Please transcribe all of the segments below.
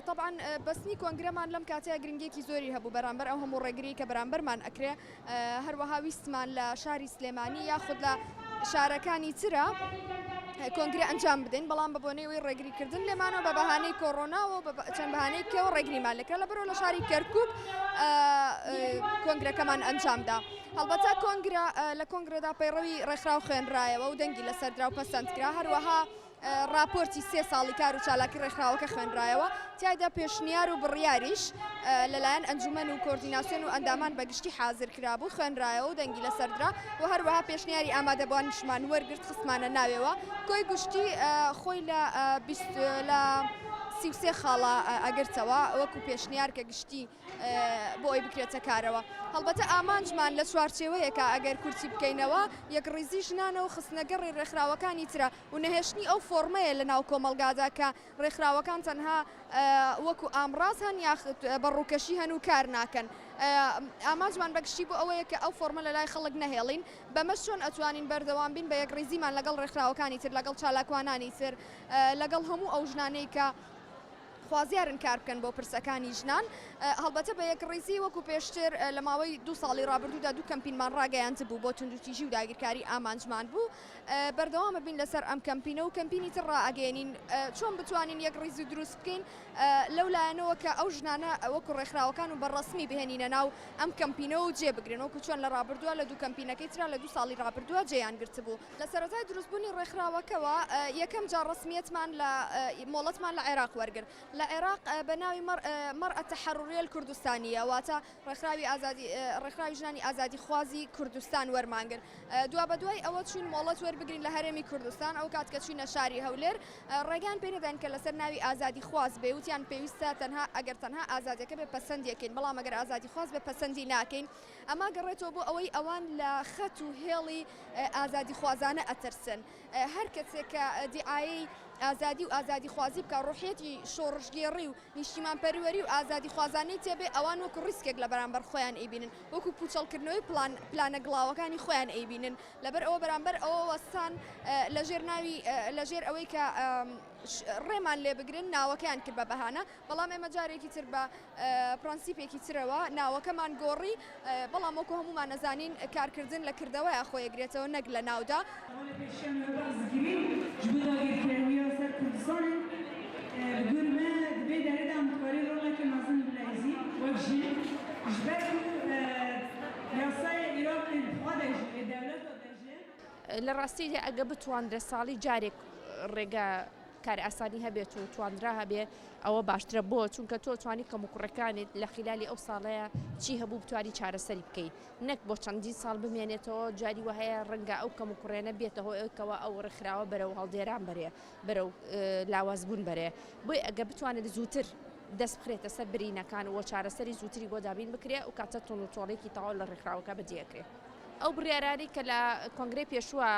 طبعا بەسنی کۆنگرەمان لەم کاتەیە گرنگێکی زۆری هەبوو بەرامبەر ئەو هەموو ڕێگری کە بەرامبەرمان ئەکرێ هەروەها ویستمان لە شاری سلێمانی یاخود لە شارەکانی ترە کۆنگرە ئەنجام بدەین بەڵام بە بۆنەوەی ڕێگریکردن لێمانەوە بە بەهانەی کۆڕۆناوە چەند بەهانەی کێوە ڕێگریمان لەکرا لە بەرەوە لە شاری کەرکووک کۆنگرەکەمان ئەنجامدا. هەڵبەتە کۆنگرە لە کۆنگرەدا پەیڕەوی ڕێکخراو خوێنرایەوە و دەنگی لەسەردرا و پەسەندکرا هەروەها راپۆرتی 3 ساڵی کار و چالاکی ڕێکخراوەکە خوێنرایەوە تیایدا پێشنیار و بڕیاریش لەلایەن ئەنجومەن و کۆردیناسیۆن و ئەندامان بەگشتی حازر کرابوو خوێنرایەوە و دەنگی لەسەردرا و هەروەها پێشنیاری ئامادەبوانیشمان وەرگرت خستمانە ناوێەوە کۆی گشتی خۆی لە 33 خاڵە ئەگرتەوە وەکو پێشنیار کە گشتی بۆ ئەوی بکرێتە کارەوە. هەڵبەتە ئامانجمان لە چوارچێوەیەکە ئەگەر کورتی بکەینەوە یەکڕیزی ژنانە و خستنەگەڕی ڕێکخراوەکانی ترە و نەهێشتنی ئەو فۆرمەیە لە ناو کۆمەلگادا کە ڕێکخراوەکان تەنها وەکو ئامڕاز هەن یاخود بەڕووکەشی هەن و کار ناکەن. ئامانجمان بەگشتی بۆ ئەوەیە کە ئەو فۆرمە لە لای خەڵک نەهێڵین بەمە چۆن ئەتوانین بەردەوام بین بە یەکڕیزیمان لەگەڵ ڕێکخراوەکانی تر لەگەڵ چالاکوانانی تر لەگەڵ هەموو ئەو ژنانەی کە خوازیارن کار بکەن بۆ پرسەکانی ژنان. هەڵبەتە بە یەکڕیزی وەکو پێشتر لە ماوەی 2 ساڵی ڕابردوودا 2 کەمپینمان ڕاگەیاند بوو بۆ توندوتیژی و داگیرکاری ئامانجمان بوو بەردەوامە بین لەسەر ئەم کەمپینە و کەمپینی تر ڕائەگەێنین چۆن بتوانین یەکڕیزی دروست بکەین لەو لایەنەوە کە ئەو ژنانە وەکو ڕێکخراوەکان و بەڕەسمی بهێنینە ناو ئەم کەمپینە و جێبگرن وەکو چۆن لە ڕابردووە لە 2 کەمپینەکەی ترا لە 2 ساڵی ڕابردووە جێیان گرت بوو. لە سەرەتای دروستبوونی ڕێکخراوەکەوە یەکەم جار ڕسمیەتمان لە مۆڵەتمان لە عێراق وەرگرت. لە عێراق بەناوی مەرئە تەحەڕوریە الکوردستانیە واتە ڕێکخراوی ژنانی ئازادی خوازی کوردستان وەرمانگر. دوا بە دوای ئەوە چوین مۆڵەت وەربگرین لە هەرێمی کوردستان ئەو کات کە چوینە شاری هەولێر ڕێگان پێ نەدان کە لەسەر ناوی ئازادی خواز بێ وتیان پێویستە تەنها ئەگەر تەنها ئازادیەکە بێ پەسەندیەکەین بەڵام ئەگەر ئازادی خواز بێ پەسەندی ناکەین. ئەما گەڕێتەوە بۆ ئەوەی ئەوان لە خەت و هێڵی ئازادی خوازانە ئەترسن. هەر کەسێک کە دیعایی ئازادی و ئازادی خوازی بکە ڕوحێتی شۆڕژگێڕی و نیشتیمان پەروەری و ئازادی خوازانەی تێبێ ئەوان وەکو ڕیسکێک لە بەرامبەر خۆیان ئەیبینن وەکو پوچەڵکردنەوەی پلانە گڵاوەکانی خۆیان ئەیبینن لەبەر ئەوە بەرامبەر ئەوە وەستان لەژێر ئەوەی کە ڕێمان لێ بگرن ناوەکەیان کرد بە بەهانە بەڵام ئێمە جارێکی تر بە پرەنسیپێکی ترەوە ناوەکەمان گۆڕی بەڵام وەکو هەمومان نەزانین کارکردن لە کردەوەی خۆیەگرێتەوە نەک لە ناودا. لە ڕاستی ئەگە بتوانرە ساڵی جارێک ڕێگە کار ئاسانی هەبێت و توانرا هەبێ ئەوە باشترە بۆ چونکە تۆ توانی کەم و کوڕەکانت لە خلالی ئەو ساڵەیە چی هەبوو بتوانی چارەسەری بکەیت نەک بۆ چەندین ساڵ بمێنێتەوە جاری وهەیە ڕەنگە ئەو کەم و کوڕێنە بێتەوە ئەوکەوە ئەو ڕێکخراوە بەرەو هەڵدێران بەرێ بەرەو لاوازبوون بەرێ بۆی ئەگە بتوانێت زووتر دەست بخرێتە سەر برینەکان و چارەسەری زووتری بۆ دابین بکرێ و کاتە تۆن و تۆڵێکی تەواو لە ڕێکخراوەکە بەجێکرێ. ئەو بڕیارانی کە لە کۆنگرەی پێشووە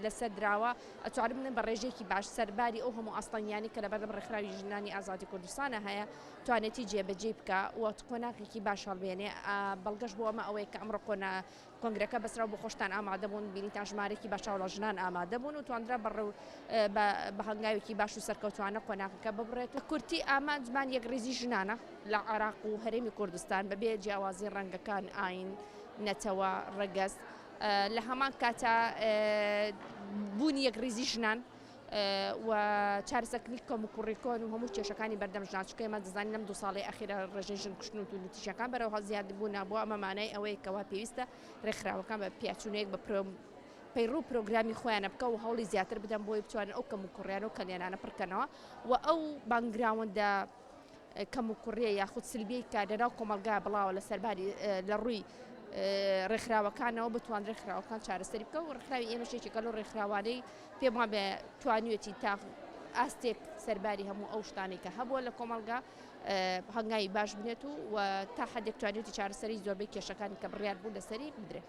لەسەر دراوە ئەتوانم بنن بە ڕێژێکی باش سەرباری ئەو هەموو ئەستانیانی کە لە بەردەم ڕێکخراوی ژنانی ئازادی کوردستانە هەیە توانێتی جێبەجێ بکە و کۆناغێکی باش هەڵبێنێ بەڵگەش بۆ ئەمە ئەوەیە کە ئەمڕۆ کۆنگرەکە بەسرا بۆ خۆشتان ئامادە بوون بینیتان ژمارێکی باشا وڵە ژنان ئامادە بوون و توانرا بە هەنگاوێکی باش و سەرکەوتوانە کۆناغەکە ببڕێت و کورتی ئامانجمان یەکڕێزی ژنانە لە عێراق و هەرێمی کوردستان بەبێ جیاوازی ڕەنگەکان ئاین نەتەوە ڕەگەز لە هەمان کاتە بوونی یەکڕێزی ژنان و چارەسەرکردنی کەم و کوڕیکۆن و هەموو کێشەکانی بەردەم ژنان چکە ئێمە دەزانین لەم 2 ساڵی ئەخیرە ڕێژەی ژن کوشتن و توندوتیژەکان بەرەو زیاد بوون بۆ ئەمە مانای ئەوەیە کەوا پێویستە ڕێکخراوەکان بە پیاچوونەیەک بە پەیڕوو پرۆگرامی خۆیانە بکە و هەوڵی زیاتر بدەن بۆی بتوانن ئەو کەم و کوڕیان و کەلێنانە پڕکەنەوە و ئەو بانگراوەندە کەم و کوڕیە یاخود سلبیەی کە لەناو کۆمەلگا بڵاوە لە سەرباری لە ڕووی ڕێکخراوەکانەوە بتوان ڕێکخراوەکان چارەسەری بکە و ڕێکخراوی ئێمەشێکێکە لەو ڕێکخراوانەی پێم وایە بە توانیوێتی تا ئاستێک سەرباری هەموو ئەو شتانێک کە هەبووە لە کۆمەلگا هەنگاوی باش بنێت و تا حەدێک توانێتی چارەسەری زۆربەی کێشەکانی کە بڕیار بوو لەسەری بدرێت.